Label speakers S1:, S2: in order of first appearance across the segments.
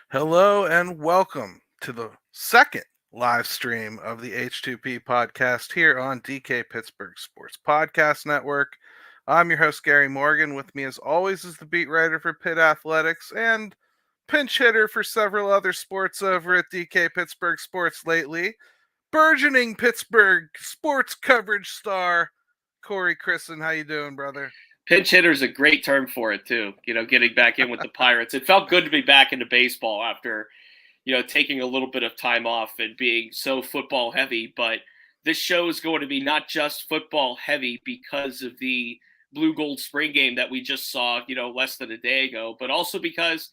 S1: Hello and welcome to the second live stream of the H2P podcast here on DK Pittsburgh Sports Podcast Network. I'm your host, Gary Morgan. With me, as always, is the beat writer for Pitt Athletics and pinch hitter for several other sports over at DK Pittsburgh Sports lately, burgeoning Pittsburgh sports coverage star, Corey Christen. How you doing, brother?
S2: Pinch hitter is a great term for it too. Getting back in with the Pirates. It felt good to be back into baseball after, taking a little bit of time off and being so football heavy. But this show is going to be not just football heavy because of the blue gold spring game that we just saw, less than a day ago, but also because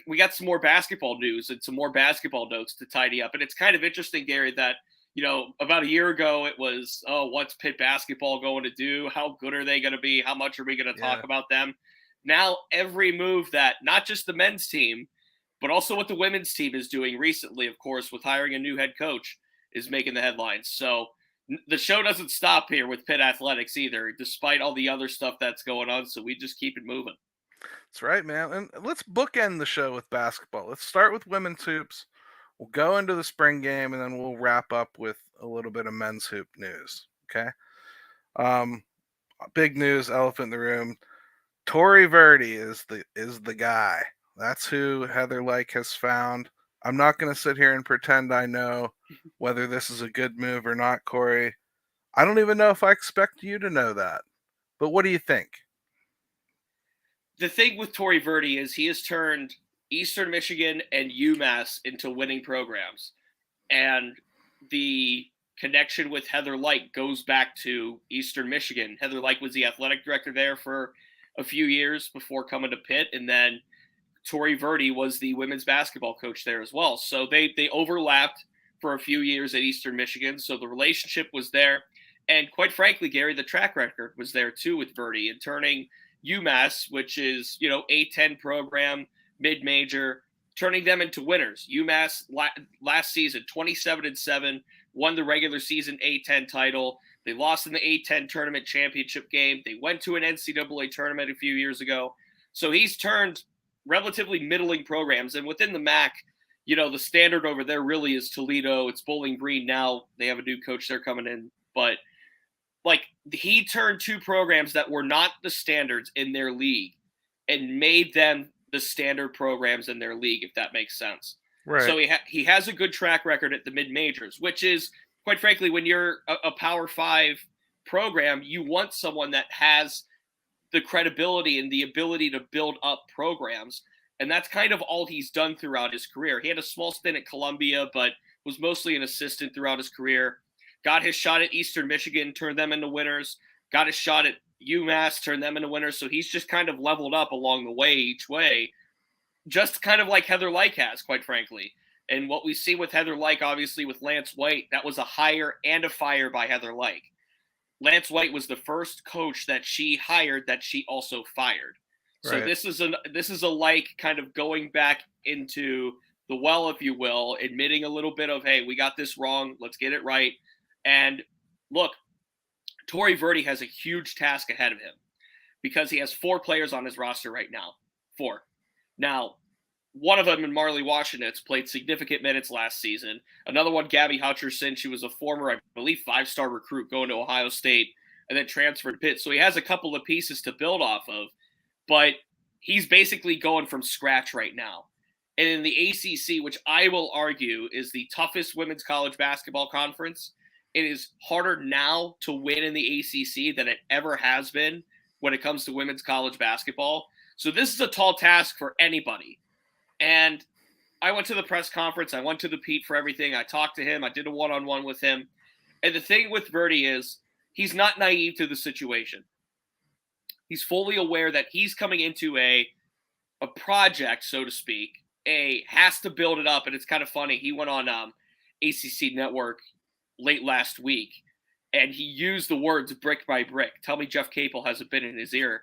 S2: we got some more basketball news and some more basketball notes to tidy up. And it's kind of interesting, Gary, that about a year ago, it was, oh, what's Pitt basketball going to do? How good are they going to be? How much are we going to talk about them? Now, every move that not just the men's team, but also what the women's team is doing recently, of course, with hiring a new head coach, is making the headlines. So the show doesn't stop here with Pitt Athletics either, despite all the other stuff that's going on. So we just keep it moving.
S1: That's right, man. And let's bookend the show with basketball. Let's start with women's hoops. We'll go into the spring game, and then we'll wrap up with a little bit of men's hoop news. Okay. Big news, elephant in the room. Tori Verdi is the guy. That's who Heather Lyke has found. I'm not going to sit here and pretend I know whether this is a good move or not, Corey. I don't even know if I expect you to know that. But what do you think?
S2: The thing with Tori Verdi is he has turned Eastern Michigan and UMass into winning programs. And the connection with Heather Lyke goes back to Eastern Michigan. Heather Lyke was the athletic director there for a few years before coming to Pitt. And then Tori Verdi was the women's basketball coach there as well. So they overlapped for a few years at Eastern Michigan. So the relationship was there. And quite frankly, Gary, the track record was there too with Verdi and turning UMass, which is, A10 program, mid-major, turning them into winners. UMass last season, 27-7, won the regular season A10 title. They lost in the A10 tournament championship game. They went to an NCAA tournament a few years ago. So he's turned relatively middling programs. And within the MAC, the standard over there really is Toledo. It's Bowling Green now. They have a new coach there coming in. But he turned two programs that were not the standards in their league and made them the standard programs in their league, if that makes sense.
S1: Right.
S2: So he has a good track record at the mid-majors, which is, quite frankly, when you're a Power 5 program, you want someone that has the credibility and the ability to build up programs. And that's kind of all he's done throughout his career. He had a small stint at Columbia, but was mostly an assistant throughout his career. Got his shot at Eastern Michigan, turned them into winners. Got his shot at UMass, turned them into winners. So he's just kind of leveled up along the way each way, just kind of like Heather Lyke has, quite frankly. And what we see with Heather Lyke, obviously with Lance White, that was a hire and a fire by Heather Lyke. Lance White was the first coach that she hired that she also fired. So
S1: Right.
S2: this is a Lyke kind of going back into the well, if you will, admitting a little bit of, hey, we got this wrong, let's get it right. And look, Tori Verdi has a huge task ahead of him because he has 4 players on his roster right now. 4. Now, one of them in Marley Washington played significant minutes last season. Another one, Gabby Hutcherson. She was a former, I believe, 5-star recruit going to Ohio State and then transferred to Pitt. So he has a couple of pieces to build off of, but he's basically going from scratch right now. And in the ACC, which I will argue is the toughest women's college basketball conference, it is harder now to win in the ACC than it ever has been when it comes to women's college basketball. So this is a tall task for anybody. And I went to the press conference. I went to the Pete for everything. I talked to him. I did a one-on-one with him. And the thing with Verdi is he's not naive to the situation. He's fully aware that he's coming into a project, so to speak, has to build it up. And it's kind of funny. He went on ACC Network late last week, and he used the words brick by brick. Tell me Jeff Capel hasn't been in his ear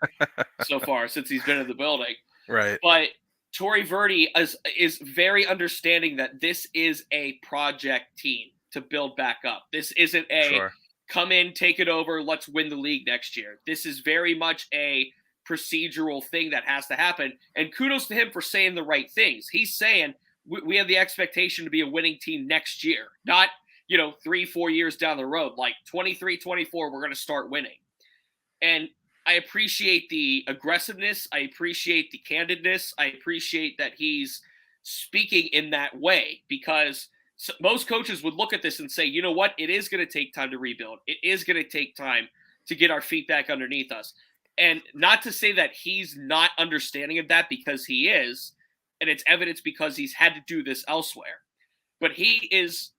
S2: so far since he's been in the building.
S1: Right.
S2: But Tori Verdi is very understanding that this is a project team to build back up. This isn't a come in, take it over, let's win the league next year. This is very much a procedural thing that has to happen. And kudos to him for saying the right things. He's saying we have the expectation to be a winning team next year, not 3-4 years down the road. Like 23, 24, we're going to start winning. And I appreciate the aggressiveness. I appreciate the candidness. I appreciate that he's speaking in that way, because most coaches would look at this and say, you know what? It is going to take time to rebuild. It is going to take time to get our feet back underneath us. And not to say that he's not understanding of that, because he is, and it's evidence because he's had to do this elsewhere. But he is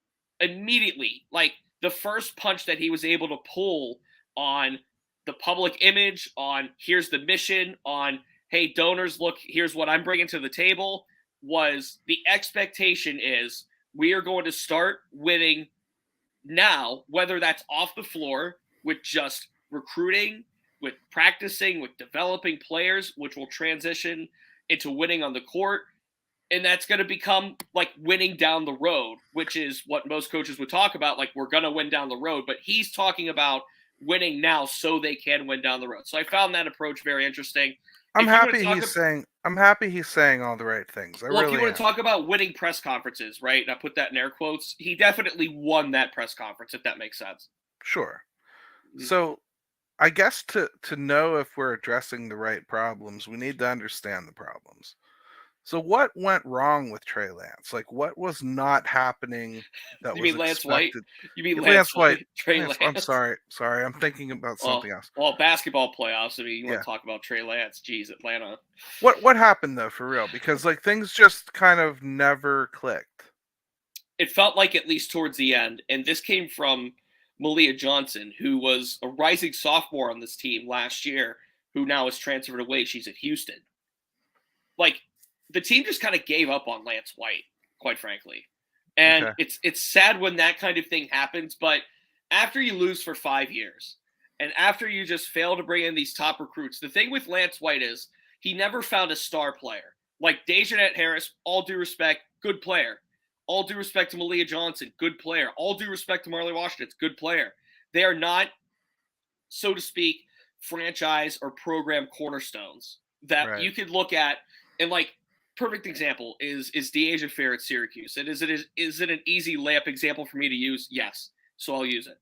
S2: immediately, like, the first punch that he was able to pull on the public image, on here's the mission, on, hey, donors, look, here's what I'm bringing to the table, was the expectation is we are going to start winning now, whether that's off the floor with just recruiting, with practicing, with developing players, which will transition into winning on the court. And that's going to become like winning down the road, which is what most coaches would talk about. Like, we're going to win down the road, but he's talking about winning now so they can win down the road. So I found that approach very interesting.
S1: I'm happy he's saying all the right things.
S2: If you want to talk about winning press conferences, right? And I put that in air quotes. He definitely won that press conference, if that makes sense.
S1: Sure. So I guess to know if we're addressing the right problems, we need to understand the problems. So what went wrong with Trey Lance? Like, what was not happening that
S2: you
S1: was
S2: mean Lance
S1: expected?
S2: White? You mean Lance White? Trey Lance.
S1: I'm sorry. I'm thinking about something else.
S2: Well, basketball playoffs. I mean, you want to talk about Trey Lance? Geez, Atlanta.
S1: What happened though, for real? Because like things just kind of never clicked.
S2: It felt like, at least towards the end, and this came from Malia Johnson, who was a rising sophomore on this team last year, who now is transferred away. She's at Houston. Like, the team just kind of gave up on Lance White, quite frankly. And it's sad when that kind of thing happens, but after you lose for 5 years, and after you just fail to bring in these top recruits, the thing with Lance White is he never found a star player. Like Dejanette Harris, all due respect, good player. All due respect to Malia Johnson, good player. All due respect to Marley Washington, good player. They are not, so to speak, franchise or program cornerstones that you could look at. And like, perfect example is Deasia Fair at Syracuse. And is it an easy layup example for me to use? Yes. So I'll use it.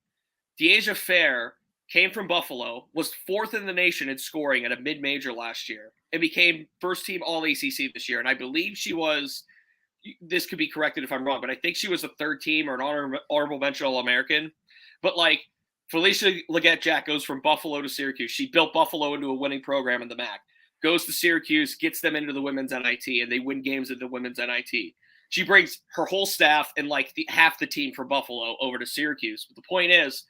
S2: Deasia Fair came from Buffalo, was 4th in the nation in scoring at a mid-major last year, and became first-team All-ACC this year. And I believe she was, this could be corrected if I'm wrong, but I think she was a 3rd team or an honorable mention All-American. But like, Felicia Leggett-Jack goes from Buffalo to Syracuse. She built Buffalo into a winning program in the MAC. Goes to Syracuse, gets them into the women's NIT, and they win games at the women's NIT. She brings her whole staff and like half the team from Buffalo over to Syracuse. But the point is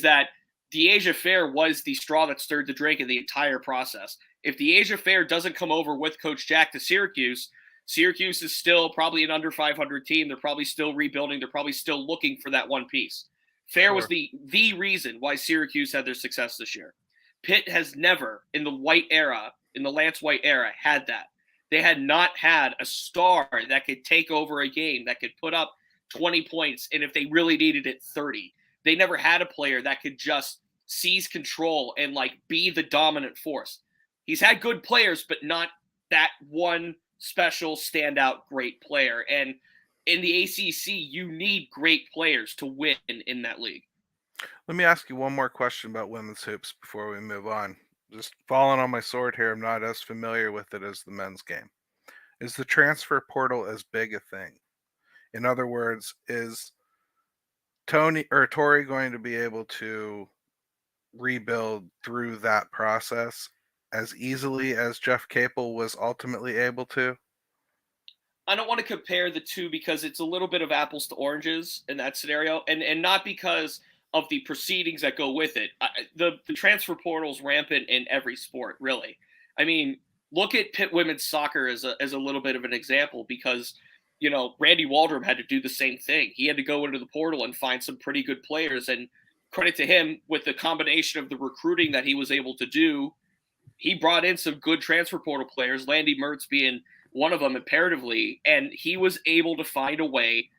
S2: that Deasia Fair was the straw that stirred the drink in the entire process. If Deasia Fair doesn't come over with Coach Jack to Syracuse, Syracuse is still probably an under 500 team. They're probably still rebuilding. They're probably still looking for that one piece. Fair was the reason why Syracuse had their success this year. Pitt has never, in the Lance White era, had that. They had not had a star that could take over a game, that could put up 20 points, and if they really needed it, 30. They never had a player that could just seize control and like be the dominant force. He's had good players, but not that one special standout great player. And in the ACC, you need great players to win in that league.
S1: Let me ask you one more question about women's hoops before we move on. Just falling on my sword here, I'm not as familiar with it as the men's game. Is the transfer portal as big a thing? In other words, is Tori going to be able to rebuild through that process as easily as Jeff Capel was ultimately able to?
S2: I don't want to compare the two because it's a little bit of apples to oranges in that scenario, and not because of the proceedings that go with it. The transfer portal is rampant in every sport, really. I mean, look at Pitt women's soccer as a little bit of an example, because Randy Waldrum had to do the same thing. He had to go into the portal and find some pretty good players, and credit to him, with the combination of the recruiting that he was able to do, he brought in some good transfer portal players, Landy Mertz being one of them imperatively, and he was able to find a way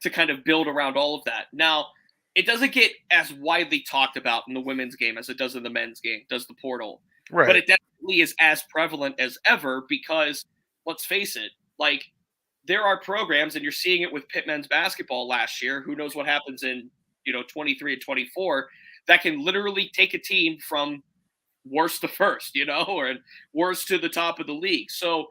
S2: to kind of build around all of that. Now, it doesn't get as widely talked about in the women's game as it does in the men's game, does the portal.
S1: Right.
S2: But it is as prevalent as ever because let's face it, like there are programs, and you're seeing it with Pitt men's basketball last year. Who knows what happens in 23 and 24 that can literally take a team from worst to first, or worst to the top of the league. So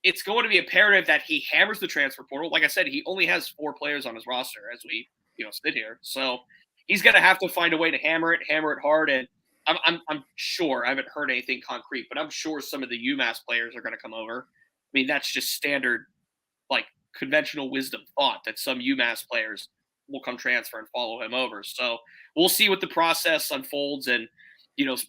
S2: it's going to be imperative that he hammers the transfer portal. Like I said, he only has 4 players on his roster as we sit here. So he's going to have to find a way to hammer it hard. And I'm sure I haven't heard anything concrete, but I'm sure some of the UMass players are going to come over. I mean, that's just standard, like conventional wisdom thought that some UMass players will come transfer and follow him over. So we'll see what the process unfolds and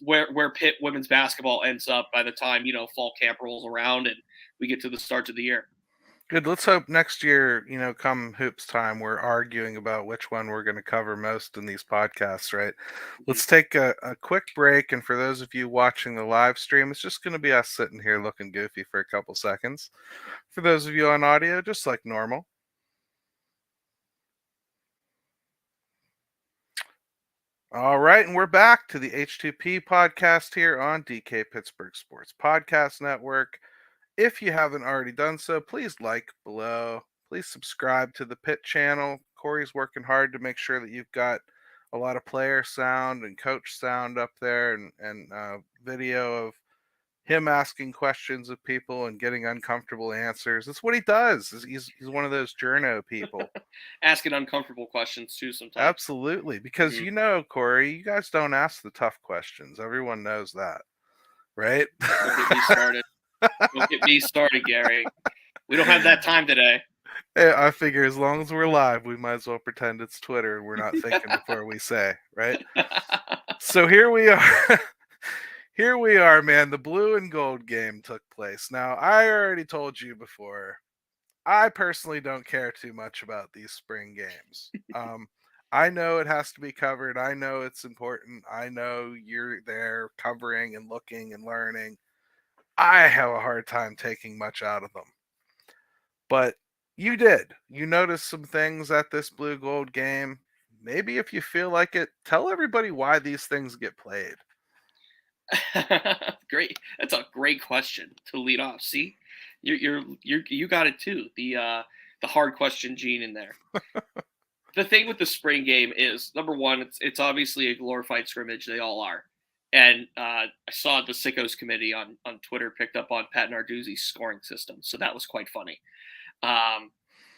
S2: where Pitt women's basketball ends up by the time fall camp rolls around and we get to the start of the year.
S1: Good. Let's hope next year, come hoops time, we're arguing about which one we're going to cover most in these podcasts, right? Let's take a quick break. And for those of you watching the live stream, it's just going to be us sitting here looking goofy for a couple seconds. For those of you on audio, just like normal. All right, and we're back to the H2P podcast here on DK Pittsburgh Sports Podcast Network. If you haven't already done so, please like below. Please subscribe to the Pitt channel. Corey's working hard to make sure that you've got a lot of player sound and coach sound up there, and video of him asking questions of people and getting uncomfortable answers. That's what he does. He's one of those journo people.
S2: Asking uncomfortable questions too sometimes.
S1: Absolutely, because Corey, you guys don't ask the tough questions. Everyone knows that, right?
S2: Don't get me started. Don't get me started, Gary. We don't have that time today.
S1: Hey, I figure as long as we're live, we might as well pretend it's Twitter and we're not thinking before we say, right? So here we are. Here we are, man. The blue and gold game took place. Now, I already told you before, I personally don't care too much about these spring games. I know it has to be covered. I know it's important. I know you're there covering and looking and learning. I have a hard time taking much out of them. But you did. You noticed some things at this blue gold game. Maybe if you feel like it, tell everybody why these things get played.
S2: Great. That's a great question to lead off. See, you got it too. The hard question gene in there. The thing with the spring game is, number one, it's obviously a glorified scrimmage. They all are. And I saw the Sickos committee on Twitter picked up on Pat Narduzzi's scoring system. So that was quite funny.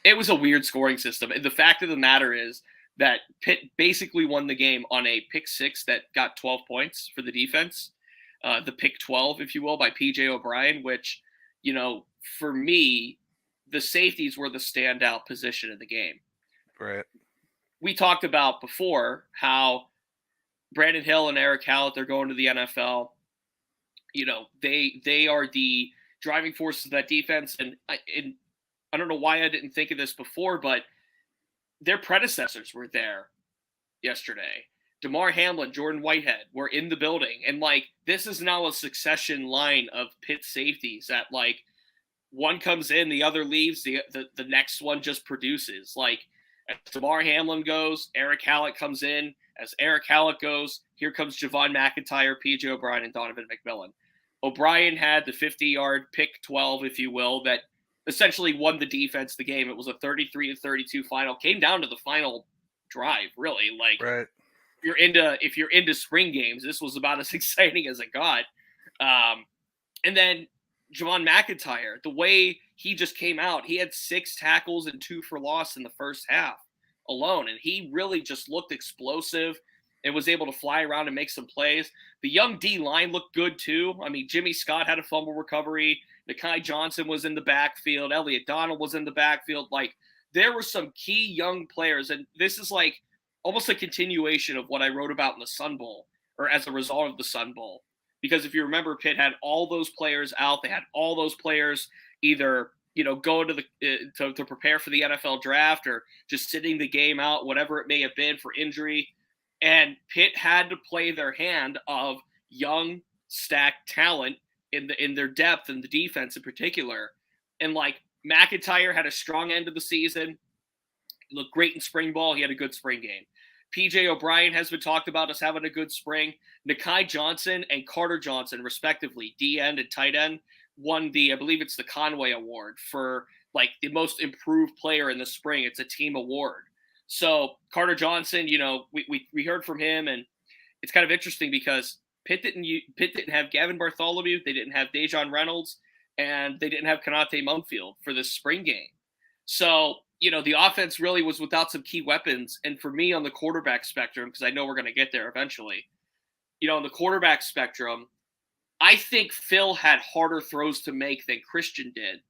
S2: It was a weird scoring system. And the fact of the matter is that Pitt basically won the game on a pick 6 that got 12 points for the defense. The pick 12, if you will, by PJ O'Brien, which, for me, the safeties were the standout position in the game.
S1: Right.
S2: We talked about before how Brandon Hill and Eric Hallett, they're going to the NFL. They are the driving forces of that defense. And I don't know why I didn't think of this before, but their predecessors were there yesterday. DeMar Hamlin, Jordan Whitehead were in the building. And, this is now a succession line of Pitt safeties that, one comes in, the other leaves, the next one just produces. As DeMar Hamlin goes, Eric Hallett comes in. As Eric Hallett goes, here comes Javon McIntyre, PJ O'Brien, and Donovan McMillan. O'Brien had the 50-yard pick 12, if you will, that essentially won the defense the game. It was a 33-32 final. Came down to the final drive, really.
S1: Right.
S2: If you're into spring games, this was about as exciting as it got. And then Javon McIntyre, the way he just came out, he had 6 tackles and 2 for loss in the first half alone. And he really just looked explosive and was able to fly around and make some plays. The young D line looked good too. I mean, Jimmy Scott had a fumble recovery. Nakai Johnson was in the backfield. Elliot Donald was in the backfield. There were some key young players. And this is almost a continuation of what I wrote about in the Sun Bowl, or as a result of the Sun Bowl. Because if you remember, Pitt had all those players out. They had all those players either, going to prepare for the NFL draft or just sitting the game out, whatever it may have been for injury. And Pitt had to play their hand of young, stacked talent in their depth and the defense in particular. And McIntyre had a strong end of the season. Looked great in spring ball. He had a good spring game. PJ O'Brien has been talked about as having a good spring. Nakai Johnson and Carter Johnson, respectively, D end and tight end, won I believe it's the Conway Award for like the most improved player in the spring. It's a team award. So Carter Johnson, we heard from him, and it's kind of interesting because Pitt didn't have Gavin Bartholomew, they didn't have Dejon Reynolds, and they didn't have Kanate Mumfield for this spring game. So, the offense really was without some key weapons. And for me on the quarterback spectrum, because I know we're going to get there eventually, on the quarterback spectrum, I think Phil had harder throws to make than Christian did.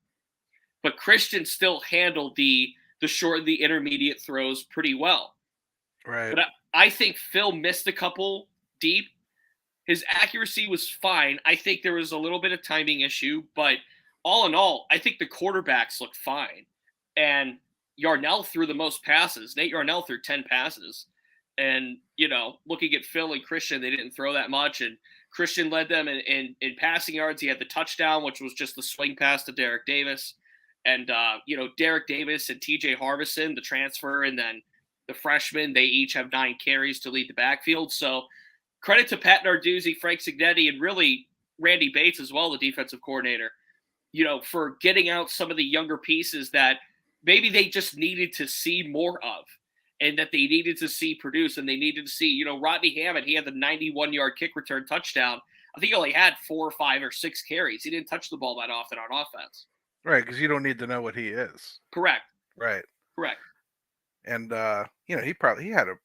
S2: But Christian still handled the short and the intermediate throws pretty well.
S1: Right.
S2: But I think Phil missed a couple deep. His accuracy was fine. I think there was a little bit of timing issue, but all in all, I think the quarterbacks looked fine. And Yarnell threw the most passes. Nate Yarnell threw 10 passes. And, looking at Phil and Christian, they didn't throw that much. And Christian led them in passing yards. He had the touchdown, which was just the swing pass to Derek Davis. And, Derek Davis and TJ Harbison, the transfer, and then the freshman, they each have 9 carries to lead the backfield. So credit to Pat Narduzzi, Frank Signetti, and really Randy Bates as well, the defensive coordinator, for getting out some of the younger pieces that maybe they just needed to see more of and that they needed to see produce, and they needed to see, Rodney Hammond, he had the 91-yard kick return touchdown. I think he only had 4 or 5 or 6 carries. He didn't touch the ball that often on offense.
S1: Right, because you don't need to know what he is.
S2: Correct.
S1: Right.
S2: Correct.
S1: And he had a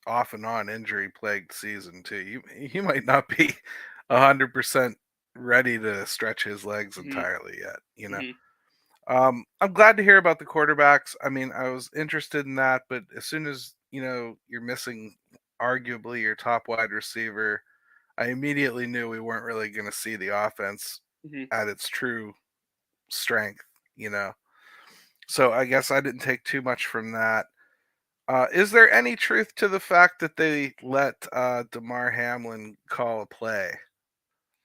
S1: off and on injury plagued season too. He might not be 100% ready to stretch his legs entirely yet. I'm glad to hear about the quarterbacks. I mean, I was interested in that, but as soon as you're missing arguably your top wide receiver, I immediately knew we weren't really going to see the offense at its true strength. So I guess I didn't take too much from that. Is there any truth to the fact that they let Damar Hamlin call a play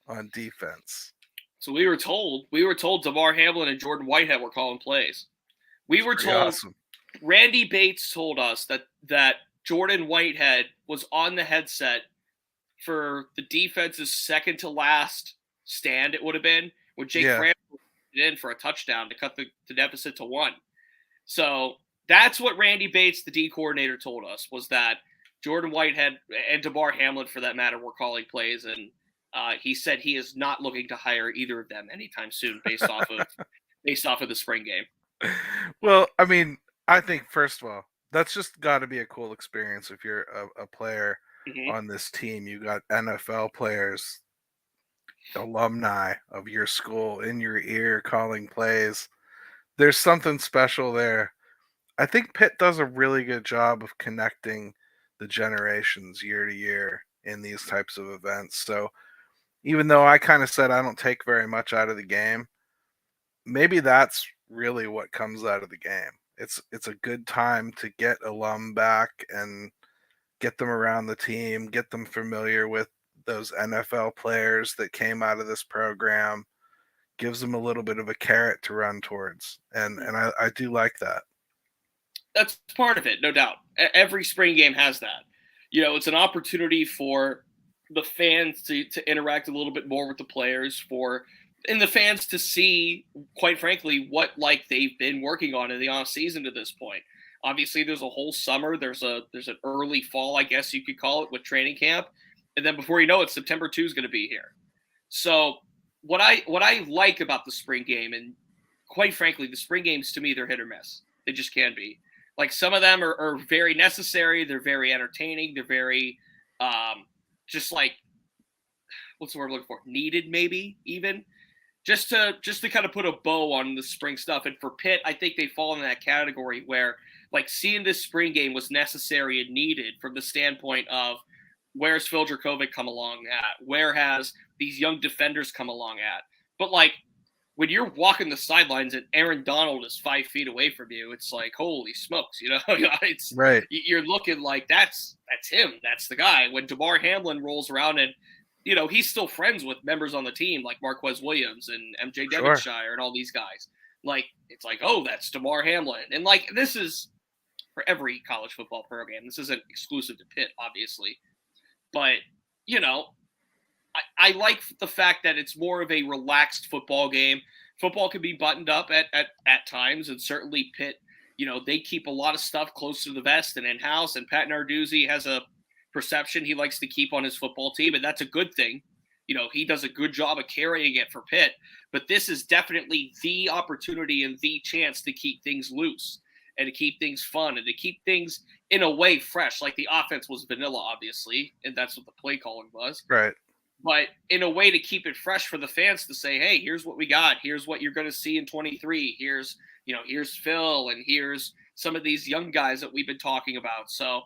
S1: on defense?
S2: So we were told Damar Hamlin and Jordan Whitehead were calling plays. We were told, awesome. Randy Bates told us that Jordan Whitehead was on the headset for the defense's second to last stand. It would have been when Jake Francis in for a touchdown to cut the deficit to 1. So that's what Randy Bates, the D coordinator, told us, was that Jordan Whitehead and Damar Hamlin, for that matter, were calling plays, and he said he is not looking to hire either of them anytime soon, based off of the spring game.
S1: Well, I mean, I think first of all, that's just got to be a cool experience if you're a player on this team. You got NFL players, alumni of your school in your ear calling plays. There's something special there. I think Pitt does a really good job of connecting the generations year to year in these types of events. So even though I kind of said I don't take very much out of the game, maybe that's really what comes out of the game. It's a good time to get alum back and get them around the team, get them familiar with those NFL players that came out of this program, gives them a little bit of a carrot to run towards. And I do like that.
S2: That's part of it, no doubt. Every spring game has that. It's an opportunity for the fans to interact a little bit more with the players, and the fans to see, quite frankly, what they've been working on in the off season to this point. Obviously, there's a whole summer. There's an early fall, I guess you could call it, with training camp, and then before you know it, September 2 is going to be here. So what I like about the spring game, and quite frankly, the spring games to me, they're hit or miss. They just can be. Like, some of them are very necessary. They're very entertaining. They're very just like, what's the word I'm looking for? Needed, maybe even just to kind of put a bow on the spring stuff. And for Pitt, I think they fall in that category where, like, seeing this spring game was necessary and needed from the standpoint of where's Phil Dracovic come along at? Where has these young defenders come along at? But, like, when you're walking the sidelines and Aaron Donald is 5 feet away from you, it's like, holy smokes, it's
S1: right.
S2: You're looking like that's him. That's the guy. When Damar Hamlin rolls around and, he's still friends with members on the team like Marquez Williams and MJ Devonshire and all these guys. Like, it's like, oh, that's Damar Hamlin. And, like, this is for every college football program. This isn't exclusive to Pitt, obviously, but you know, I like the fact that it's more of a relaxed football game. Football can be buttoned up at times, and certainly Pitt, they keep a lot of stuff close to the vest and in house. And Pat Narduzzi has a perception he likes to keep on his football team, and that's a good thing. He does a good job of carrying it for Pitt, but this is definitely the opportunity and the chance to keep things loose and to keep things fun and to keep things in a way fresh. Like the offense was vanilla, obviously, and that's what the play calling was,
S1: Right.
S2: but in a way to keep it fresh for the fans to say, hey, here's what we got. Here's what you're going to see in 23. Here's Phil, and here's some of these young guys that we've been talking about. So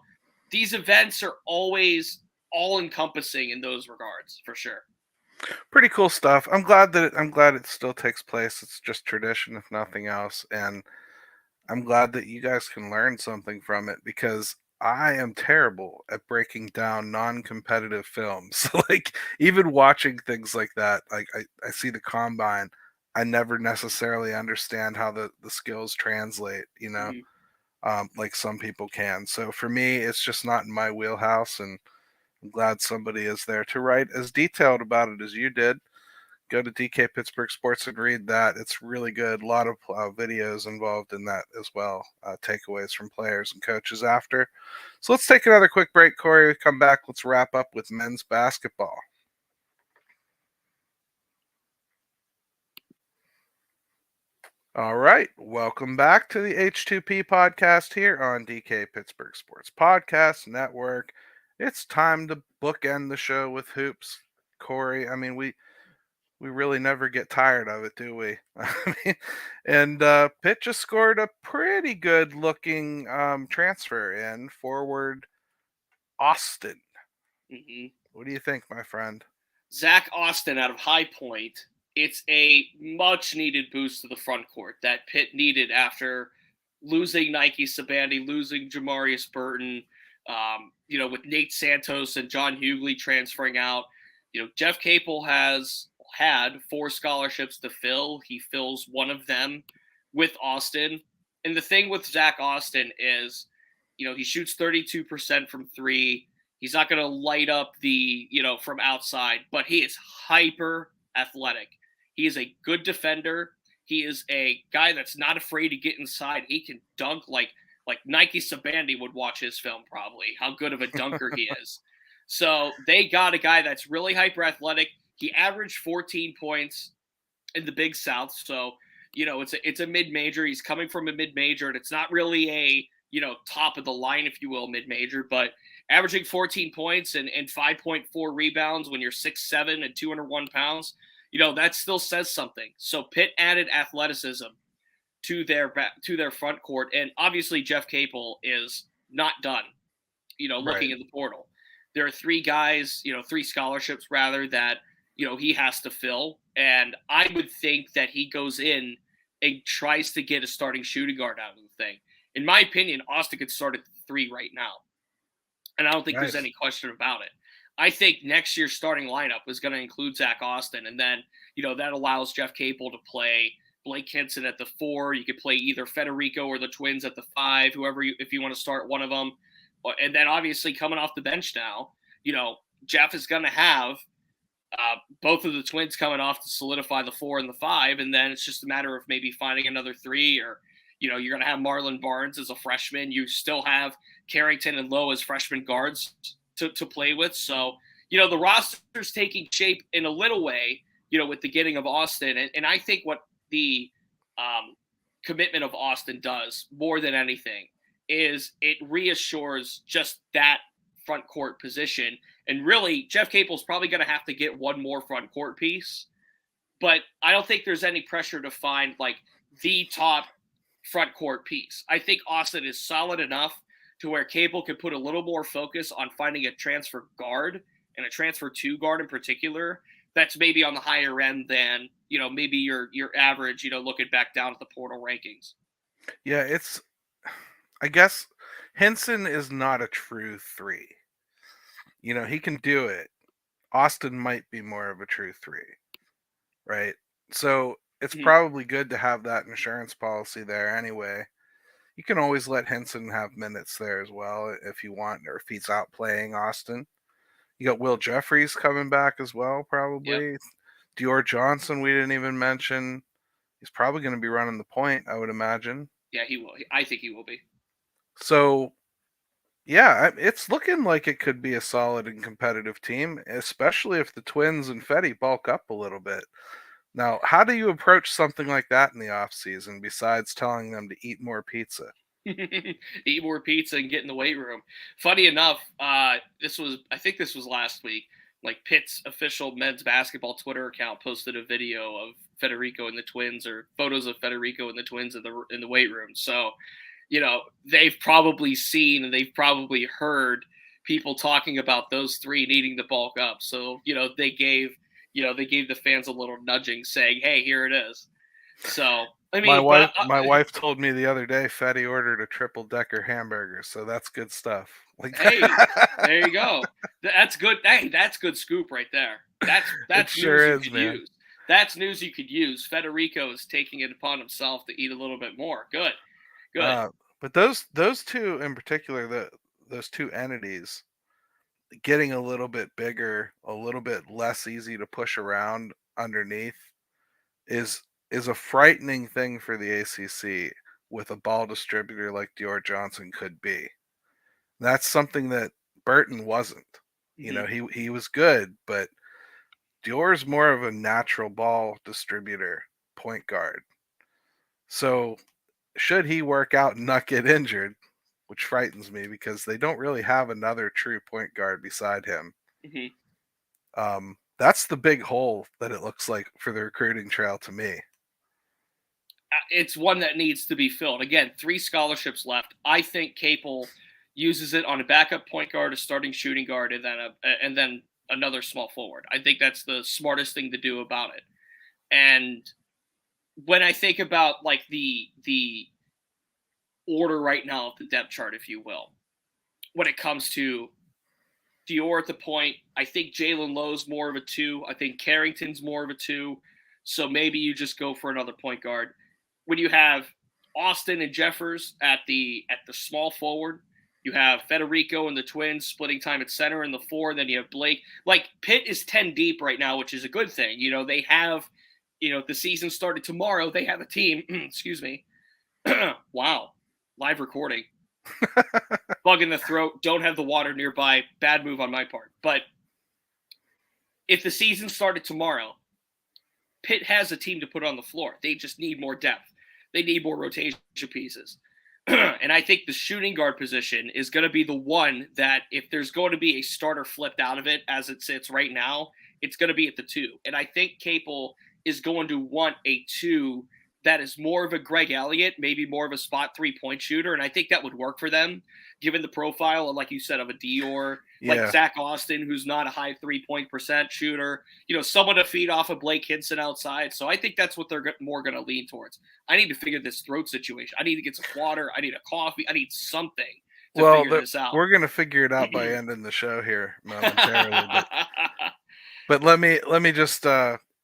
S2: these events are always all encompassing in those regards, for sure.
S1: Pretty cool stuff. I'm glad it still takes place. It's just tradition, if nothing else, and I'm glad that you guys can learn something from it because I am terrible at breaking down non-competitive films. Like even watching things like that, like I see the combine, I never necessarily understand how the skills translate,
S2: Mm-hmm.
S1: like some people can. So for me, it's just not in my wheelhouse, and I'm glad somebody is there to write as detailed about it as you did. Go to DK Pittsburgh Sports and read that. It's really good. A lot of videos involved in that as well. Takeaways from players and coaches after. So let's take another quick break, Corey. We come back. Let's wrap up with men's basketball. All right. Welcome back to the H2P podcast here on DK Pittsburgh Sports Podcast Network. It's time to bookend the show with hoops. Corey, I mean, we really never get tired of it, do we? I mean, and Pitt just scored a pretty good looking transfer in forward Austin.
S2: Mm-hmm.
S1: What do you think, my friend?
S2: Zach Austin out of High Point. It's a much needed boost to the front court that Pitt needed after losing Nike Sabandi, losing Jamarius Burton, with Nate Santos and John Hughley transferring out. Jeff Capel has had 4 scholarships to fill. He fills one of them with Austin. And the thing with Zach Austin is, he shoots 32% from 3. He's not going to light up from outside, but he is hyper athletic. He is a good defender. He is a guy that's not afraid to get inside. He can dunk like Nike Sabandi would watch his film probably, how good of a dunker he is. So they got a guy that's really hyper athletic. He averaged 14 points in the Big South. So, it's a mid-major. He's coming from a mid-major, and it's not really a, top of the line, if you will, mid-major, but averaging 14 points and 5.4 rebounds when you're 6'7" and 201 pounds, that still says something. So Pitt added athleticism to their front court, and obviously Jeff Capel is not done.
S1: Right.
S2: Looking in the portal, there are 3 guys, 3 scholarships rather, that he has to fill, and I would think that he goes in and tries to get a starting shooting guard out of the thing. In my opinion, Austin could start at 3 right now. And I don't think there's
S1: Nice.
S2: any question about it. I think next year's starting lineup is going to include Zach Austin. And then, that allows Jeff Capel to play Blake Hinson at the 4. You could play either Federico or the Twins at the 5, if you want to start one of them. And then obviously coming off the bench now, Jeff is going to have both of the Twins coming off to solidify the 4 and the 5. And then it's just a matter of maybe finding another 3, or, you're going to have Marlon Barnes as a freshman. You still have Carrington and Lowe as freshman guards to play with. So, the roster's taking shape in a little way, with the getting of Austin. And I think what the commitment of Austin does more than anything is it reassures just that front court position. And really, Jeff Capel's probably going to have to get one more front court piece. But I don't think there's any pressure to find like the top front court piece. I think Austin is solid enough to where Capel could put a little more focus on finding a transfer guard, and a transfer 2 guard in particular, that's maybe on the higher end than, maybe your average, looking back down at the portal rankings.
S1: Yeah, I guess Henson is not a true 3. He can do it. Austin might be more of a true 3, right? So it's
S2: Mhm.
S1: probably good to have that insurance policy there anyway. You can always let Henson have minutes there as well if you want, or if he's out playing Austin. You got Will Jeffries coming back as well,
S2: Yep.
S1: probably. Dior Johnson, we didn't even mention. He's probably going to be running the point, I would imagine.
S2: Yeah, he will. I think he will be.
S1: So, yeah, it's looking like it could be a solid and competitive team, especially if the Twins and Fetty bulk up a little bit. Now, how do you approach something like that in the off season besides telling them to eat more pizza?
S2: Eat more pizza and get in the weight room. Funny enough, I think this was last week. Like Pitt's official men's basketball Twitter account posted a video of Federico and the Twins, or photos of Federico and the Twins in the weight room. So, they've probably seen and they've probably heard people talking about those three needing to bulk up. So, they gave the fans a little nudging, saying, "Hey, here it is." So, I
S1: My
S2: mean,
S1: wife,
S2: but
S1: my wife told me the other day Fetty ordered a triple decker hamburger, so that's good stuff. Like,
S2: hey, there you go. That's good. Hey, that's good scoop right there. That's
S1: it
S2: that's news
S1: sure
S2: you
S1: is,
S2: could
S1: man.
S2: use. That's news you could use. Federico is taking it upon himself to eat a little bit more. Good, good.
S1: Uh, but those two in particular, those two entities getting a little bit bigger, a little bit less easy to push around underneath is is a frightening thing for the ACC with a ball distributor like Dior Johnson could be. That's something that Burton wasn't.
S2: Hmm.
S1: He was good, but Dior's more of a natural ball distributor, point guard. So should he work out and not get injured, which frightens me because they don't really have another true point guard beside him.
S2: Hmm.
S1: That's the big hole that it looks like for the recruiting trail to me.
S2: It's one that needs to be filled. Again, 3 scholarships left. I think Capel uses it on a backup point guard, a starting shooting guard, and then another small forward. I think that's the smartest thing to do about it. And when I think about like the order right now of the depth chart, if you will, when it comes to Dior at the point, I think Jalen Lowe's more of a 2. I think Carrington's more of a 2. So maybe you just go for another point guard. When you have Austin and Jeffers at the small forward, you have Federico and the Twins splitting time at center in the 4. Then you have Blake. Like Pitt is 10 deep right now, which is a good thing. They have, the season started tomorrow. They have a team. Excuse me. Wow, live recording. Bug in the throat. Don't have the water nearby. Bad move on my part. But if the season started tomorrow, Pitt has a team to put on the floor. They just need more depth. They need more rotation pieces. And I think the shooting guard position is going to be the one that, if there's going to be a starter flipped out of it as it sits right now, it's going to be at the 2. And I think Capel is going to want a 2 that is more of a Greg Elliott, maybe more of a spot 3-point shooter. And I think that would work for them, given the profile, like you said, of a Dior, like
S1: Yeah.
S2: Zach Austin, who's not a high 3-point percent shooter, someone to feed off of Blake Hinson outside. So I think that's what they're more going to lean towards. I need to figure this throat situation. I need to get some water. I need a coffee. I need something to
S1: Well,
S2: figure this out.
S1: we're gonna figure it out by ending the show here momentarily, but let me just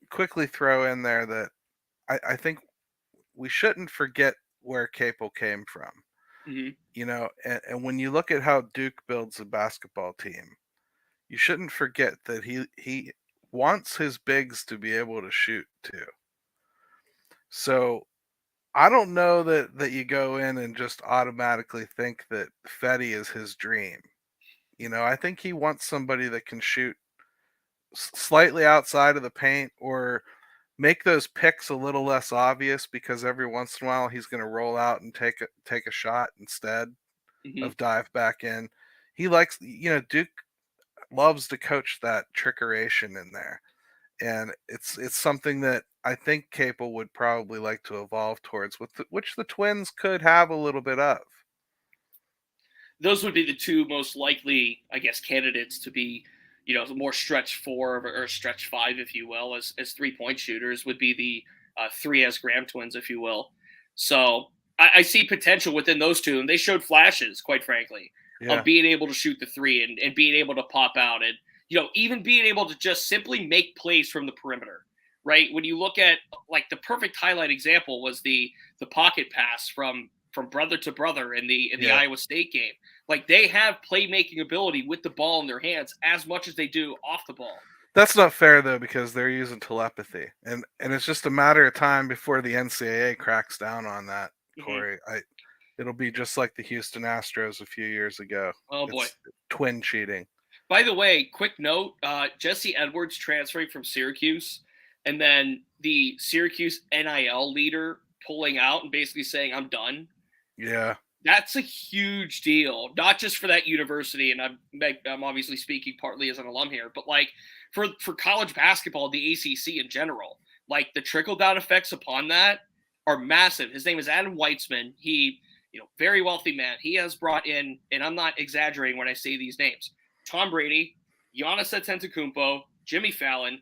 S1: quickly throw in there that I think we shouldn't forget where Capel came from.
S2: Mhm.
S1: And when you look at how Duke builds a basketball team, you shouldn't forget that he wants his bigs to be able to shoot too. So I don't know that you go in and just automatically think that Fetty is his dream. I think he wants somebody that can shoot slightly outside of the paint, or make those picks a little less obvious, because every once in a while he's going to roll out and take a shot instead
S2: Mhm.
S1: of dive back in. He likes, Duke loves to coach that trickeration in there, and it's something that I think Capel would probably like to evolve towards, which the Twins could have a little bit of.
S2: Those would be the 2 most likely, I guess, candidates to be, the more stretch 4 or stretch 5, if you will, as 3-point shooters, would be the 3S Graham twins, if you will. So I see potential within those 2, and they showed flashes, quite frankly,
S1: Yeah,
S2: of being able to shoot the 3 and being able to pop out, and even being able to just simply make plays from the perimeter. Right, when you look at, like, the perfect highlight example was the pocket pass from from brother to brother in the
S1: Yeah.
S2: Iowa State game. Like they have playmaking ability with the ball in their hands as much as they do off the ball.
S1: That's not fair though, because they're using telepathy, and it's just a matter of time before the NCAA cracks down on that,
S2: Mm-hmm.
S1: Corey. It'll be just like the Houston Astros a few years ago.
S2: Oh boy.
S1: It's twin cheating.
S2: By the way, quick note: Jesse Edwards transferring from Syracuse, and then the Syracuse NIL leader pulling out and basically saying, "I'm done."
S1: Yeah.
S2: That's a huge deal, not just for that university, and I'm obviously speaking partly as an alum here, but like for college basketball, the ACC in general, like the trickle down effects upon that are massive. His name is Adam Weitzman. He, very wealthy man. He has brought in, and I'm not exaggerating when I say these names: Tom Brady, Giannis Antetokounmpo, Jimmy Fallon,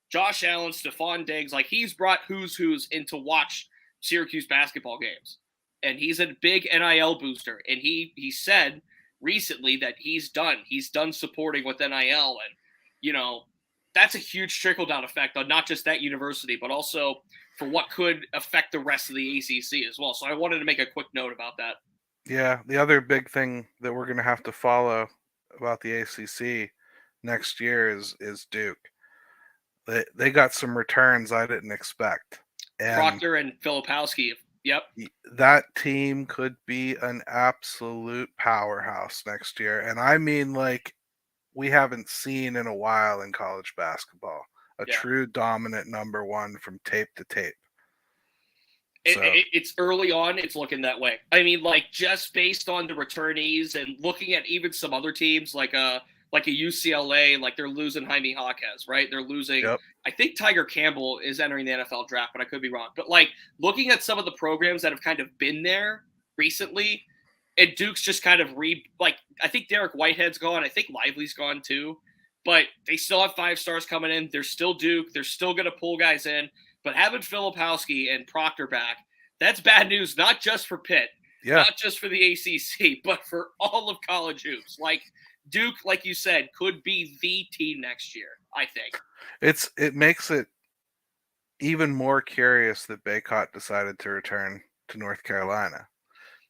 S2: Josh Allen, Stephon Diggs. Like he's brought who's in to watch Syracuse basketball games, and he's a big NIL booster. And he said recently that he's done. He's done supporting with NIL, and that's a huge trickle down effect on not just that university, but also for what could affect the rest of the ACC as well. So I wanted to make a quick note about that.
S1: Yeah. The other big thing that we're gonna have to follow about the ACC next year is Duke. They got some returns I didn't expect, and
S2: Proctor and Filipowski. Yep.
S1: that team could be an absolute powerhouse next year. And I mean, like, we haven't seen in a while in college basketball a
S2: Yeah.
S1: true dominant number one from tape to tape.
S2: It's early on. It's looking that way. I mean, like just based on the returnees and looking at even some other teams like a UCLA, like they're losing Jaime Jaquez, right? They're losing.
S1: Yep.
S2: I think Tiger Campbell is entering the NFL draft, but I could be wrong. But like looking at some of the programs that have kind of been there recently, and Duke's just kind of I think Derek Whitehead's gone. I think Lively's gone too. But they still have 5 stars coming in. They're still Duke. They're still going to pull guys in. But having Filipowski and Proctor back, that's bad news, not just for Pitt, not just for the ACC, but for all of college hoops. Like Duke, like you said, could be the team next year, I think.
S1: It makes it even more curious that Baycott decided to return to North Carolina,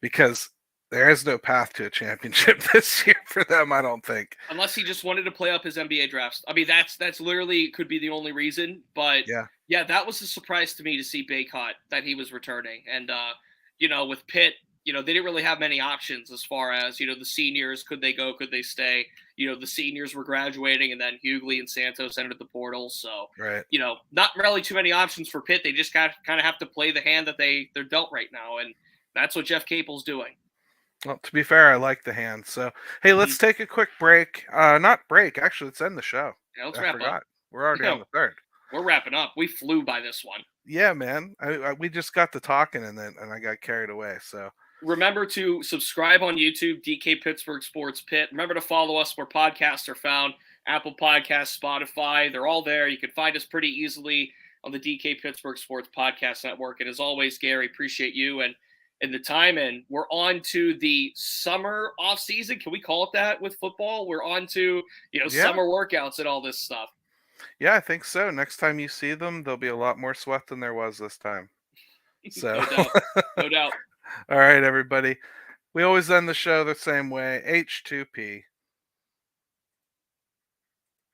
S1: because there is no path to a championship this year for them, I don't think.
S2: Unless he just wanted to play up his NBA drafts. I mean, that's literally could be the only reason. But yeah, that was a surprise to me to see Baycott that he was returning. And with Pitt, they didn't really have many options as far as the seniors. Could they go? Could they stay? The seniors were graduating, and then Hughley and Santos entered the portal. So
S1: right.
S2: Not really too many options for Pitt. They just kind of have to play the hand that they're dealt right now, and that's what Jeff Capel's doing.
S1: Well, to be fair, I like the hand. So, hey, let's take a quick break. Not break, actually, let's end the show.
S2: Yeah, let's wrap up.
S1: We're already on the third.
S2: We're wrapping up. We flew by this one.
S1: Yeah, man. We just got to talking, and I got carried away. So
S2: remember to subscribe on YouTube, DK Pittsburgh Sports Pitt. Remember to follow us where podcasts are found: Apple Podcasts, Spotify. They're all there. You can find us pretty easily on the DK Pittsburgh Sports Podcast Network. And as always, Gary, appreciate you and the time. And we're on to the summer off season. Can we call it that with football? We're on to summer workouts and all this stuff.
S1: Yeah, I think so. Next time you see them, there'll be a lot more sweat than there was this time. So
S2: no doubt.
S1: All right, everybody. We always end the show the same way. H2P.